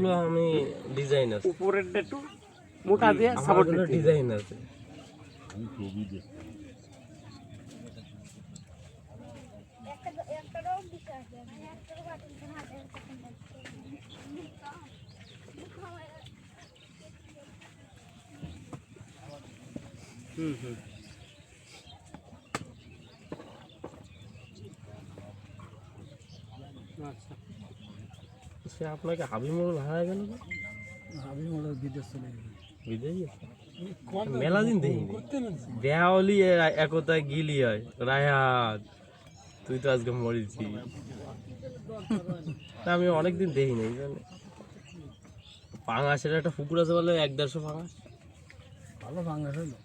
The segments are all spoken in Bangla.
আমারগুলো আমি ডিজাইন আছে, উপরেরটা একটু মোটা দিয়ে সাপোর্ট আমারগুলো দিতে ডিজাইন আছে। হুম আচ্ছা সে আপনাকে হাবি মোড়ল হারায় গেল না? আমি মনে হয় বিদেশ চলে গেছি। বিদেশি আছে? মেলা দিন দেখিনি, দেয়া হলি একতায় গিলি হয়। রায়হাত, তুই তো আজকে মরেছি। না, আমি অনেকদিন দেখিনি এই জন্য। পাঙাশের একটা পুকুর আছে বলে 1-150 পাঙাশ। ভালো বাংলাদেশ হলো,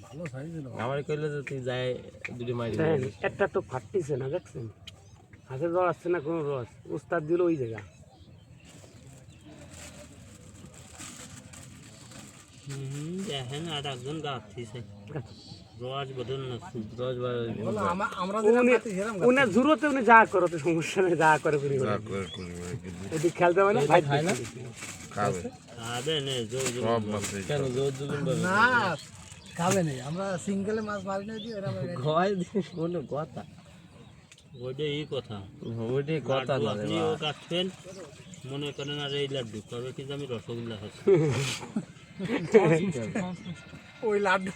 ভালো সাইজ হলো। আমার কইলে যে তুই যায় দুটি মারি দেখেন, একটা তো ফাটতিছে না, দেখছেন হাতে জ্বর আসছে না কোনো রস, উস্তাদ দিল ওই জায়গা। দেখেন আর একজন গাচ্ছিছে রস বদল না 10-12 বলো, আমরা যেরকম উনি খাচ্ছি সেরকম উনি জুরোতে উনি যা করে তো সমস্যা নেই, যা করে করি ওদিক খেলতে হবে না, ভাই খায় না? খাবে না কেন জোর জুলুম ভাবে? না খাবে নেই, আমরা সিঙ্গেলে মাছ মারি না দিই এরকম গয় দিয়ে কোনো কথা, ওইটাই কথা ওইটাই কথা না রে আপনিও ভাই। কাটছেন মনে করেন আর এই লাড্ডু কবে কিন্তু আমি রসগোল্লা খাচ্ছি ওই লাড্ডু